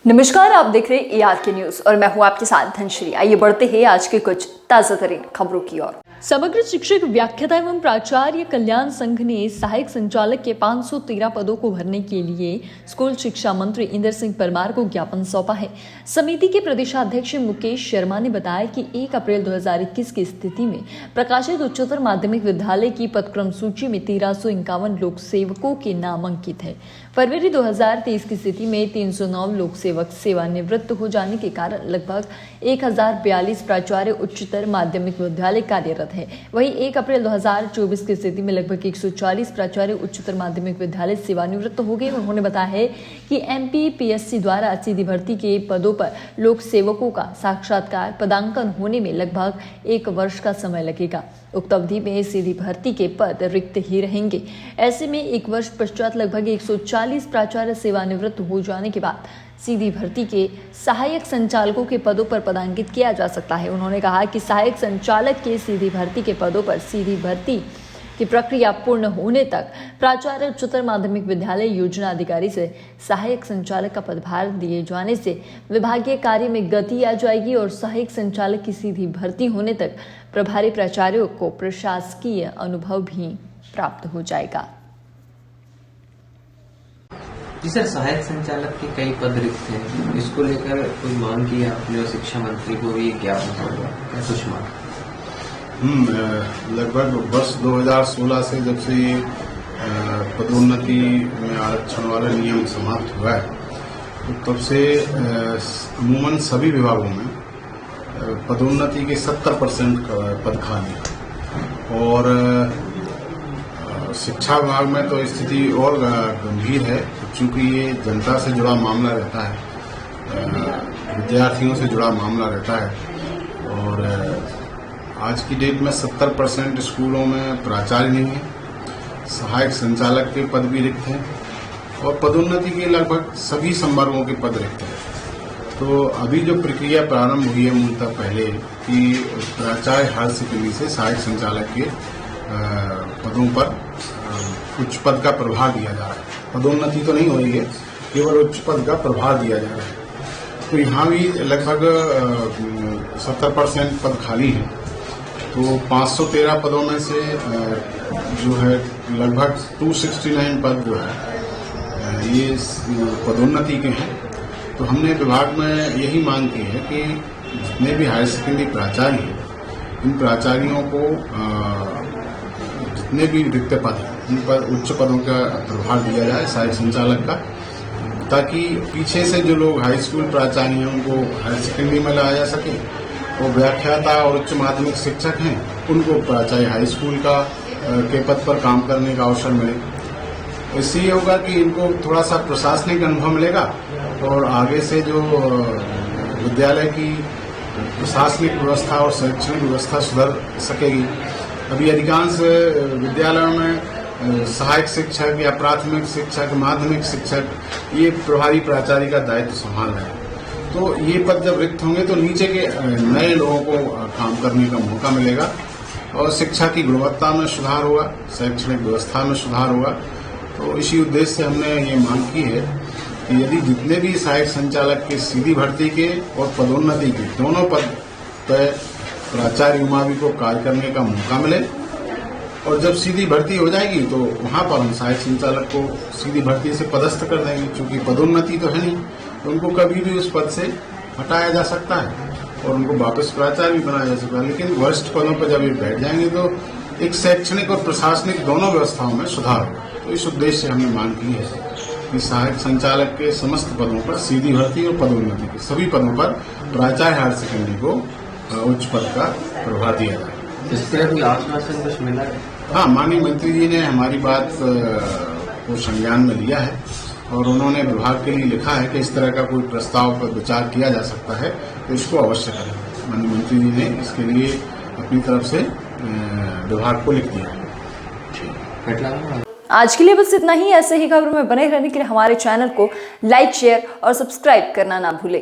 नमस्कार, आप देख रहे हैं ARK न्यूज और मैं हूं आपके साथ धनश्री। आइए बढ़ते हैं आज के कुछ ताजा तरीन खबरों की ओर। समग्र शिक्षक व्याख्याता एवं प्राचार्य कल्याण संघ ने सहायक संचालक के 513 पदों को भरने के लिए स्कूल शिक्षा मंत्री इंदर सिंह परमार को ज्ञापन सौंपा है। समिति के प्रदेशाध्यक्ष मुकेश शर्मा ने बताया कि 1 अप्रैल 2021 की स्थिति में प्रकाशित उच्चतर माध्यमिक विद्यालय की पदक्रम सूची में 1351 लोक सेवकों के नाम अंकित है। फरवरी 2023 की स्थिति में 309 लोक सेवक सेवानिवृत्त हो जाने के कारण लगभग 1042 प्राचार्य उच्चतर माध्यमिक विद्यालय कार्यरत है। वहीं 1 अप्रैल 2024 की स्थिति में लगभग 140 प्राचार्य उच्चतर माध्यमिक विद्यालय सेवानिवृत्त हो गए। उन्होंने बताया है कि MPPSC द्वारा सीधी भर्ती के पदों पर लोक सेवकों का साक्षात्कार पदांकन होने में लगभग 1 वर्ष का समय लगेगा। उक्त अवधि में सीधी भर्ती के पद रिक्त ही रहेंगे। ऐसे में 1 वर्ष पश्चात लगभग 140 प्राचार्य सेवानिवृत्त हो जाने के बाद सीधी भर्ती के सहायक संचालकों के पदों पर पदांकित किया जा सकता है। उन्होंने कहा कि सहायक संचालक के सीधी भर्ती के पदों पर सीधी भर्ती की प्रक्रिया पूर्ण होने तक प्राचार्य उच्चतर माध्यमिक विद्यालय योजना अधिकारी से सहायक संचालक का पदभार दिए जाने से विभागीय कार्य में गति आ जाएगी और सहायक संचालक की सीधी भर्ती होने तक प्रभारी प्राचार्यों को प्रशासकीय अनुभव भी प्राप्त हो जाएगा। जी सर, सहायक संचालक के कई पद रिक्त हैं, इसको लेकर कोई मांग की आपने और शिक्षा मंत्री को भी ज्ञापन होगा क्या कुछ मांग? लगभग वर्ष 2016 से जब से पदोन्नति में आरक्षण वाला नियम समाप्त हुआ है तो तब से अमूमन सभी विभागों में पदोन्नति के 70% पद खाली है और शिक्षा विभाग में तो स्थिति और गंभीर है क्योंकि ये जनता से जुड़ा मामला रहता है, विद्यार्थियों से जुड़ा मामला रहता है और आज की डेट में 70% स्कूलों में प्राचार्य नहीं है, सहायक संचालक के पद भी रिक्त हैं और पदोन्नति के लगभग सभी संवर्गों के पद रिक्त हैं। तो अभी जो प्रक्रिया प्रारंभ हुई है मूलतः पहले कि प्राचार्य हायर सेकेंडरी से सहायक संचालक के पदों पर उच्च पद का प्रभार दिया जा रहा है। पदोन्नति तो नहीं हो रही है, केवल उच्च पद का प्रभार दिया जा रहा है। तो यहाँ भी लगभग 70% पद खाली हैं। तो 513 पदों में से जो है लगभग 269 पद जो है ये पदोन्नति के हैं। तो हमने विभाग में यही मांग की है कि जितने भी हायर सेकेंडरी प्राचार्य हैं इन प्राचार्यों को जितने भी रिक्त पद हैं उन पर उच्च पदों का प्रभार दिया जाए सहायक संचालक का, ताकि पीछे से जो लोग हाई स्कूल प्राचार्य हैं उनको हायर सेकेंडरी में लाया जा सके और व्याख्याता और उच्च माध्यमिक शिक्षक हैं उनको प्राचार्य हाई स्कूल का के पद पर काम करने का अवसर मिले। इससे ये होगा कि इनको थोड़ा सा प्रशासनिक अनुभव मिलेगा और आगे से जो विद्यालय की प्रशासनिक व्यवस्था और शैक्षणिक व्यवस्था सुधर सकेगी। अभी अधिकांश विद्यालयों में सहायक शिक्षक या प्राथमिक शिक्षक, माध्यमिक शिक्षक ये प्रभारी प्राचार्य का दायित्व संभाल रहे हैं। तो ये पद जब रिक्त होंगे तो नीचे के नए लोगों को काम करने का मौका मिलेगा और शिक्षा की गुणवत्ता में सुधार होगा, शैक्षणिक व्यवस्था में सुधार होगा। तो इसी उद्देश्य से हमने ये मांग की है कि यदि जितने भी सहायक संचालक के सीधी भर्ती के और पदोन्नति के दोनों पद पर प्राचार्य उमावी को कार्य करने का मौका मिले और जब सीधी भर्ती हो जाएगी तो वहां पर हम सहायक संचालक को सीधी भर्ती से पदस्थ कर देंगे। क्योंकि पदोन्नति तो है नहीं तो उनको कभी भी उस पद से हटाया जा सकता है और उनको वापस प्राचार्य भी बनाया जा सकता है। लेकिन वरिष्ठ पदों पर जब ये बैठ जाएंगे तो एक शैक्षणिक और प्रशासनिक दोनों व्यवस्थाओं में सुधार होगा। तो इस उद्देश्य से हमने मांग की है कि सहायक संचालक के समस्त पदों पर सीधी भर्ती और पदोन्नति के सभी पदों पर प्राचार्य हायर सेकेंडरी को उच्च पद का प्रभार दिया जाए। इस तरह कोई आश्वासन कुछ मिला है? हाँ, माननीय मंत्री जी ने हमारी बात को संज्ञान में लिया है और उन्होंने विभाग के लिए लिखा है कि इस तरह का कोई प्रस्ताव पर विचार किया जा सकता है तो इसको अवश्य करें। माननीय मंत्री जी ने इसके लिए अपनी तरफ से विभाग को लिख दिया है। आज के लिए बस इतना ही। ऐसे ही खबरों में बने रहने के लिए हमारे चैनल को लाइक, शेयर और सब्सक्राइब करना ना भूलें।